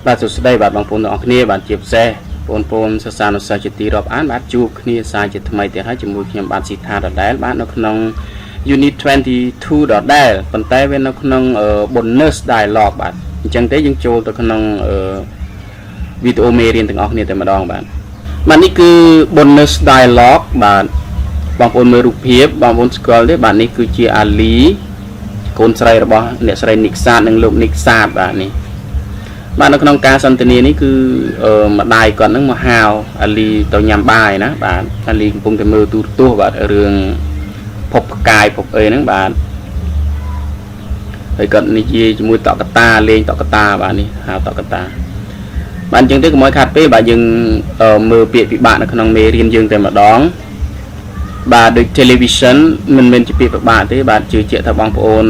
បាទសួស្តីបាទបងប្អូនទាំងអស់គ្នាបាទជាពិសេសបងប្អូនសិស្សានុសិស្សជាទីរាប់អានបាទជួបគ្នាសារជាថ្មីទៀតហើយជាមួយខ្ញុំបាទស៊ីថាដដែលបាទនៅក្នុង Unit 22ដដែលប៉ុន្តែវានៅក្នុង bonus dialogue បាទអញ្ចឹងទេយើងចូលទៅក្នុងវីដេអូមេរៀនទាំងអស់គ្នាតែម្ដងបាទនេះគឺ bonus dialogue បាទបងប្អូនមើលរូបភាពបងប្អូនស្គាល់ទេបាទនេះគឺជាអាលីកូនស្រីរបស់អ្នកស្រីនិកសាទនិងលោកនិកសាទបាទនេះបាទនៅក្នុងការសន្ទនានេះគឺម្ដាយគាត់នឹងមកហៅអាលីទៅញ៉ាំបាយណាបាទអាលីកំពុងតែមើលទូរទស្សន៍បាទរឿងភពផ្កាយភពអីហ្នឹងបាទហើយគាត់និយាយជាមួយតកតាលេងតកតាបាទនេះហៅតកតាបាទអញ្ចឹងទេកុំឲ្យខាត់ពេកបាទយើងមើលពាក្យពិបាកនៅក្នុងមេរៀនយើងតែម្ដងបាទដូច television មិនមែនជាពាក្យពិបាកទេបាទជឿជាក់ថាបងប្អូន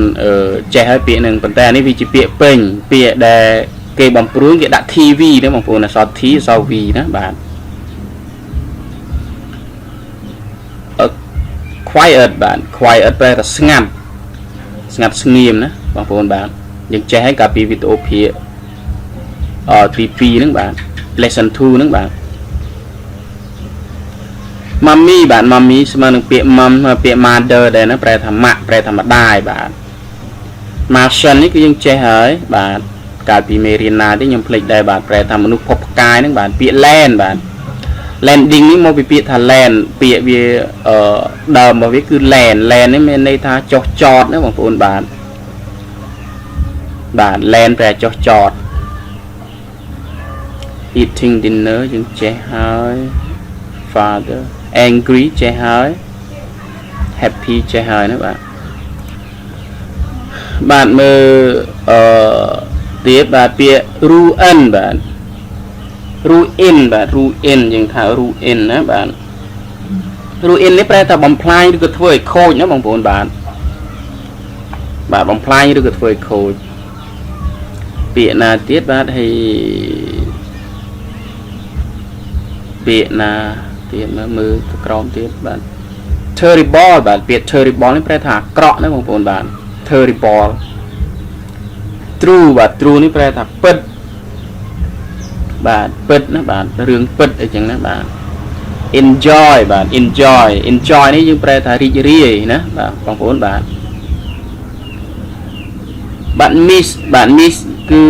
ចេះហើយពាក្យហ្នឹងប៉ុន្តែនេះវាជាពាក្យពេញពាក្យដែលគេបំព្រួយគេដាក់ TV ណាបងប្អូនអក្សរ T អក្សរ V ណាបាទ quiet បាទ quiet ប្រែថាស្ងាត់ស្ងាត់ស្ងៀមណាបងប្អូនបាទយើងចេះហើយកាលពីវីដេអូភាគទី2ហ្នឹងបាទ lesson 2ហ្នឹងបាទ Mommy បាទ Mommy ស្មើនឹងពាក្យ mom ពាក្យ mother ដែរណាប្រែថាម៉ាក់ប្រែថាម្ដាយបាទ Martian នេះគឺយើងចេះហើយបាទកាលពីមេរៀនណាទេខ្ញុំភ្លេចដែរបាទប្រែថាមនុស្សភពផ្កាយហ្នឹងបាទពាក្យ land បាទ landing នេះមកពីពាក្យថា land ពាក្យវាដើមរបស់វាគឺ land នេះមានន័យថាចុះចតណាបងប្អូនបាទ land ប្រែចុះចត eating dinner យើងចេះហើយ father angry ចេះហើយ happy ចេះហើយណាបាទមើលទៀតបាទពាក្យ ruin បាទ ruin បាទ ruin យើងថា ruin ណាបាទ ruin នេះប្រែថាបំផ្លាញឬក៏ធ្វើឲ្យខូចណាបងប្អូនបាទបំផ្លាញឬក៏ធ្វើឲ្យខូចពាក្យណាទៀតបាទហើយពាក្យណាទៀតមើលទៅក្រោមទៀតបាទ terrible បាទពាក្យ terrible នេះប្រែថាអាក្រក់ណាបងប្អូនបាទ terrible true បាទ true នេះប្រែថាពិតបាទពិតណាបាទរឿងពិតអីចឹងណាបាទ enjoy បាទ enjoy នេះយើងប្រែថារីករាយណាបាទបងប្អូនបាទ miss បាទ miss គឺ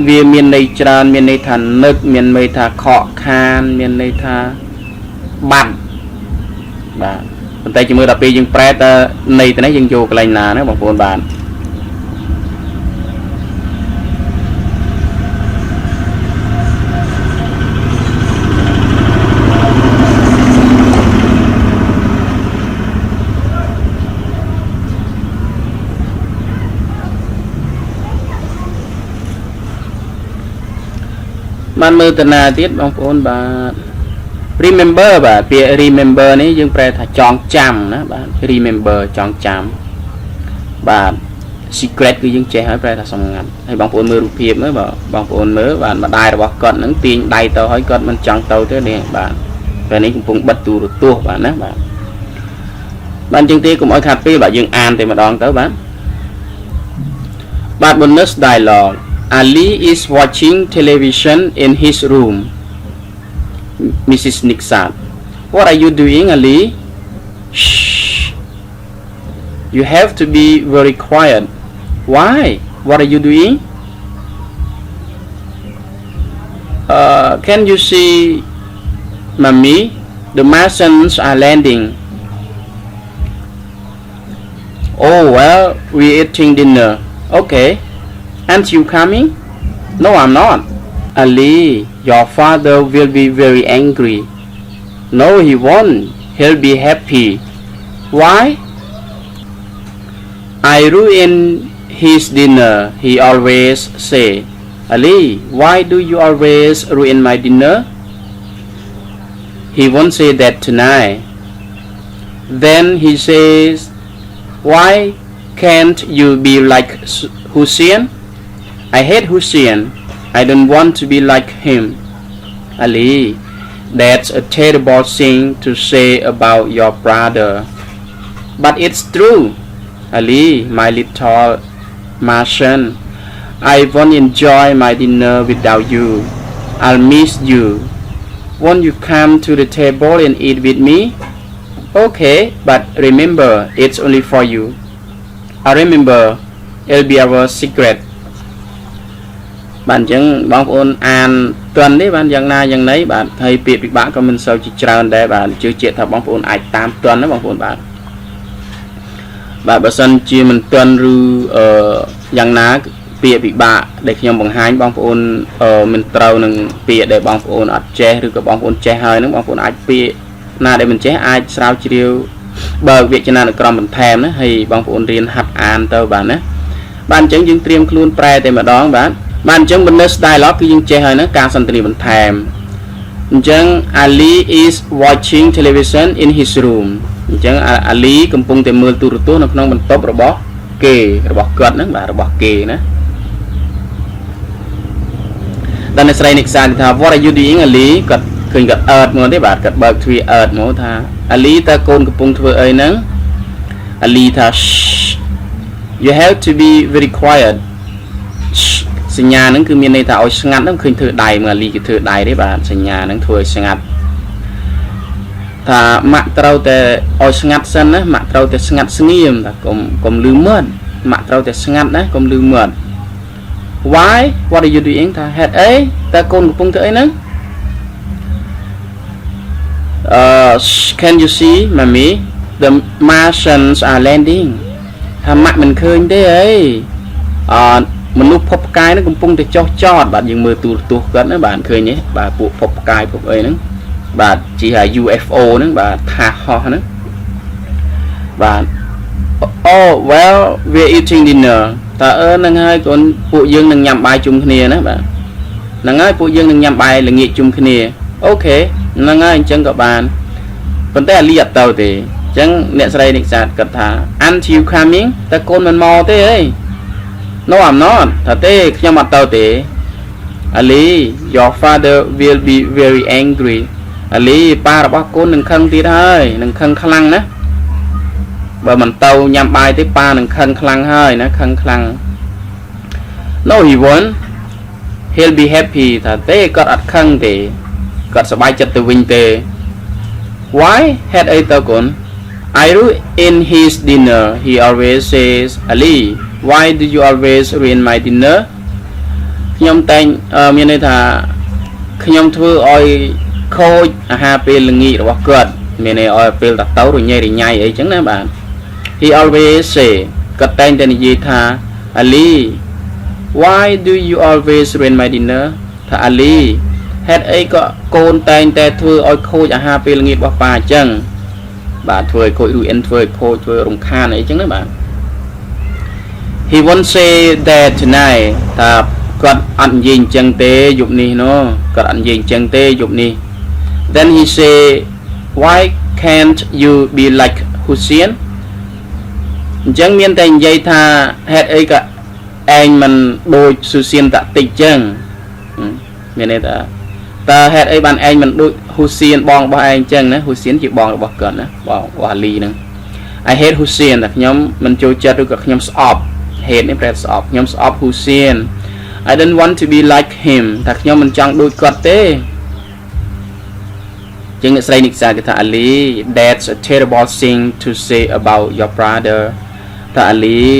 វាមានន័យច្រើនមានន័យថានឹកមានន័យថាខកខានមានន័យថាបាត់បាទប៉ុន្តែជាមួយដល់ពេលយើងប្រែតន័យទៅនេះយើងយកកន្លែងណាណាបងប្អូនបាទបានមើលតាណាទៀតបងប្អូនបាទ remember បាទពាក្យ remember នេះយើងប្រែថាចងចាំណាបាទ remember ចងចាំបាទ secret គឺយើងចេះហើយប្រែថាសម្ងាត់ហើយបងប្អូនមើលរូបភាពមើលបាទបងប្អូនមើលបាទម្ដាយរបស់គាត់នឹងទាញដៃទៅហើយគាត់មិនចង់ទៅទេនេះបាទពេលនេះកំពុងបិទទូរទស្សន៍បាទណាបាទអញ្ចឹងទេកុំឲ្យខាត់ពេលបាទយើងអានតែម្ដងទៅបាទ bonus dialogue Ali is watching television in his room. Mrs. Nixat. What are you doing, Ali? Shh. You have to be very quiet. Why? What are you doing? Can you see, Mommy? The Martians are landing. Oh, well, we're eating dinner. Okay. Aren't you coming? No, I'm not. Ali, your father will be very angry. No, he won't. He'll be happy. Why? I ruined his dinner, he always say. Ali, why do you always ruin my dinner? He won't say that tonight. Then he says, why can't you be like Hussein? I hate Hussein. I don't want to be like him. Ali, that's a terrible thing to say about your brother. But it's true. Ali, my little Martian, I won't enjoy my dinner without you I'll miss you won't you come to the table and eat with me okay but remember it's only for you I remember it'll be our secret បាទអញ្ចឹងបងប្អូនអានទន់នេះបានយ៉ាងណាយ៉ាងណីបាទហើយពាក្យពិបាកក៏មិនសូវជាច្រើនដែរបាទជឿជាក់ថាបងប្អូនអាចតាមទន់ណាបងប្អូនបាទបើសិនជាមិនទន់ឬយ៉ាងណាពាក្យពិបាកដែលខ្ញុំបង្ហាញបងប្អូនមិនត្រូវនឹងពាក្យដែលបងប្អូនអត់ចេះឬក៏បងប្អូនចេះហើយនឹងបងប្អូនអាចពាក្យណាដែលមិនចេះអាចស្រាវជ្រាវបើកវចនានុក្រមបន្ថែមណាហើយបងប្អូនរៀនហាត់អានទៅបាទណាបាទអញ្ចឹងយើងត្រៀមខ្លួនប្រែតែម្ដងបាទបាទអញ្ចឹង bonus dialogue គឺយើងចេះហើយណាការសន្ទនាបន្ថែមអញ្ចឹង Ali is watching television in his room អញ្ចឹង Ali កំពុងតែមើលទូរទស្សន៍នៅក្នុងបន្ទប់របស់គេរបស់គាត់ហ្នឹងបាទរបស់គេណាដល់អ្នកស្រីនិកសាថា What are you doing Ali គាត់ឃើញគាត់អើតមកទេបាទគាត់បើកទ្វារអើតមកថា Ali តើកូនកំពុងធ្វើអីហ្នឹង Ali ថា You have to be very quiet សញ្ញាហ្នឹងគឺមានន័យថាឲ្យស្ងាត់ហ្នឹងឃើញធ្វើដៃមើល Ali គេធ្វើដៃទេបាទសញ្ញាហ្នឹងធ្វើឲ្យស្ងាត់ថាម៉ាក់ត្រូវតែឲ្យស្ងាត់សិនណាម៉ាក់ត្រូវតែស្ងាត់ស្ងៀមថាកុំលឺមាត់ម៉ាក់ត្រូវតែស្ងាត់ណាកុំលឺមាត់ Why what are you doing ថាហេតុអីតើកូនកំពុងធ្វើអីហ្នឹងCan you see mommy the Martians are landing ថាម៉ាក់មិនឃើញទេអីមនុស្សភពផ្កាយហ្នឹងកំពុងតែចុះចតបាទយើងមើលទូរទស្សន៍គាត់ណាបាទឃើញទេបាទពួកភពផ្កាយភពអីហ្នឹងបាទជាហៅ UFO ហ្នឹងបាទថាហោះហ្នឹងបាទ Oh well we're eating dinner តើហ្នឹងហើយកូនពួកយើងនឹងញ៉ាំបាយជុំគ្នាណាបាទហ្នឹងហើយពួកយើងនឹងញ៉ាំបាយល្ងាចជុំគ្នាអូខេហ្នឹងហើយអញ្ចឹងក៏បានប៉ុន្តែអាលីអត់ទៅទេអញ្ចឹងអ្នកស្រីនិកសាទគាត់ថា Aren't you coming តើកូនមិនមកទេអីNo I'm not ថាទេខ្ញុំអត់ទៅទេ Ali your father will be very angry Ali ប៉ារបស់កូននឹងខឹងទៀតហើយនឹងខឹងខ្លាំងណាបើមិនទៅញ៉ាំបាយទេប៉ានឹងខឹងខ្លាំងហើយណាខឹងខ្លាំង No he won't he'll be happy ថាទេគាត់អត់ខឹងទេគាត់សប្បាយចិត្តទៅវិញទេ Why ហេតុអីទៅកូន I in his dinner he always says Ali Why do you always ruin my dinner ខ្ញុំតែងមានន័យថាខ្ញុំធ្វើឲ្យខូចអាហារពេលល្ងាចរបស់គាត់មានន័យឲ្យពេលទៅរញ៉េរញ៉ៃអីចឹងណាបាទ He always say គាត់តែងតែនិយាយថា Ali Why do you always ruin my dinner ថា Ali ហេតុអីក៏កូនតែងតែធ្វើឲ្យខូចអាហារពេលល្ងាចរបស់ប៉ាអញ្ចឹងបាទធ្វើឲ្យខូច ruin ធ្វើឲ្យខូចធ្វើរំខានអីចឹងណាបាទ He won't say that tonight ថាគាត់អត់និយាយអញ្ចឹងទេយប់នេះណូគាត់អត់និយាយអញ្ចឹងទេយប់នេះ Then he say why can't you be like Hussein អញ្ចឹងមានតែនិយាយថាហេតុអីក៏ឯងមិនដូចស៊ូសៀនតាក់តិចអញ្ចឹងមានន័យថាតើហេតុអីបានឯងមិនដូចហ៊ូសៀនបងរបស់ឯងអញ្ចឹងណាហ៊ូសៀនជាបងរបស់គាត់ណាបងរបស់អាលីហ្នឹង I hate Hussein តែខ្ញុំមិនចូលចិត្តឬក៏ខ្ញុំស្អប់ hate នេះប្រែស្អប់ខ្ញុំស្អប់ Hussein I don't want to be like him តែខ្ញុំមិនចង់ដូចគាត់ទេជាងអ្នកស្រីនិកសាគេថា Ali that's a terrible thing to say about your brother ថា Ali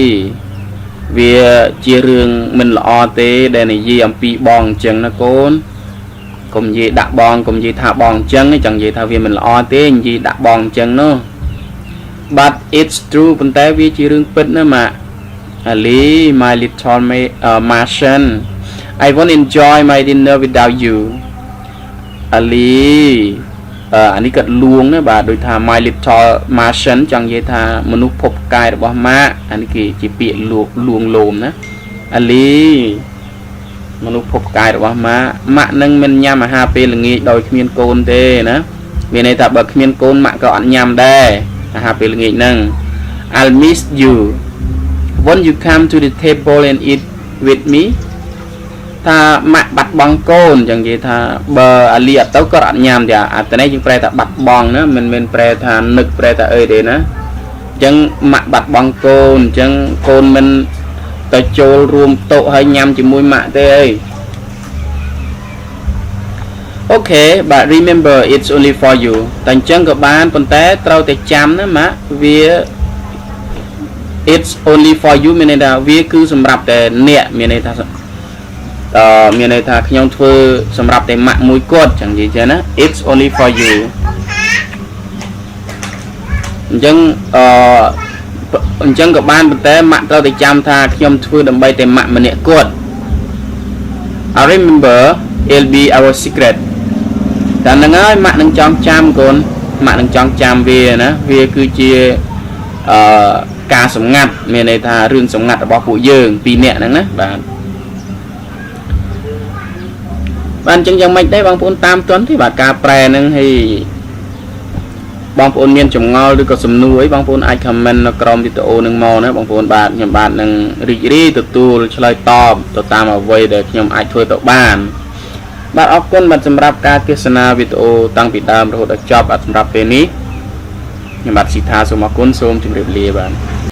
វាជារឿងមិនល្អទេដែលនិយាយអំពីបងអញ្ចឹងណាកូនកុំនិយាយដាក់បងកុំនិយាយថាបងអញ្ចឹងចង់និយាយថាវាមិនល្អទេនិយាយដាក់បងអញ្ចឹងនោះ But it's true ប៉ុន្តែវាជារឿងពិតណាម៉ាក់ Ali my little Martian I won't enjoy my dinner without you Ali អានេះគាត់លួងណាបាទដូចថា my little Martian ចង់និយាយថាមនុស្សភពកាយរបស់ម៉ាក់អានេះគេជាពាក្យលួងលោមណា Ali មនុស្សភពកាយរបស់ម៉ាក់នឹងមិនញ៉ាំអាហារពេលល្ងាចដោយគ្មានកូនទេណាមានន័យថាបើគ្មានកូនម៉ាក់ក៏អត់ញ៉ាំដែរអាហារពេលល្ងាចហ្នឹង I'll miss you won't you come to the table and eat with me ថាម៉ាក់បាត់បង់កូនចឹងនិយាយថាបើអាលីអត់ទៅក៏អត់ញ៉ាំទេអាតែនេះយើងប្រែថាបាត់បង់ណាមិនមែនប្រែថានឹកប្រែថាអីទេណាអញ្ចឹងម៉ាក់បាត់បង់កូនអញ្ចឹងកូនមិន ទៅចូលរួមតុហើយញ៉ាំជាមួយម៉ាក់ទេអី Okay but remember it's only for you តែអញ្ចឹងក៏បានប៉ុន្តែត្រូវតែចាំណាម៉ាក់វា it's only for you មានន័យថាវាគឺសម្រាប់តែអ្នកមានន័យថាមានន័យថាខ្ញុំធ្វើសម្រាប់តែម៉ាក់មួយគាត់ចឹងនិយាយចឹងណា it's only for you អញ្ចឹងក៏បានប៉ុន្តែម៉ាក់ត្រូវតែចាំថាខ្ញុំធ្វើដើម្បីតែម៉ាក់ម្នាក់គាត់ I remember it'll be our secret តែហ្នឹងហើយម៉ាក់នឹងចងចាំកូនម៉ាក់នឹងចងចាំវាណាវាគឺជាការសម្ងាត់មានន័យថារឿងសម្ងាត់របស់ពួកយើងពីរនាក់ហ្នឹងណាបាទអញ្ចឹងយ៉ាងម៉េចដែរបងប្អូនតាមទាន់ទេបាទការប្រែហ្នឹងហើយបងប្អូនមានចម្ងល់ឬក៏សំណួរអីបងប្អូនអាច comment នៅក្រោមវីដេអូនឹងមកណាបងប្អូនបាទខ្ញុំបាទនឹងរីករាយទទួលឆ្លើយតបទៅតាមអ្វីដែលខ្ញុំអាចធ្វើទៅបានបាទអរគុណបាទសម្រាប់ការទស្សនាវីដេអូតាំងពីដើមរហូតដល់ចប់បាទសម្រាប់ពេលនេះខ្ញុំបាទស៊ីថាសូមអរគុណសូមជម្រាបលាបាទ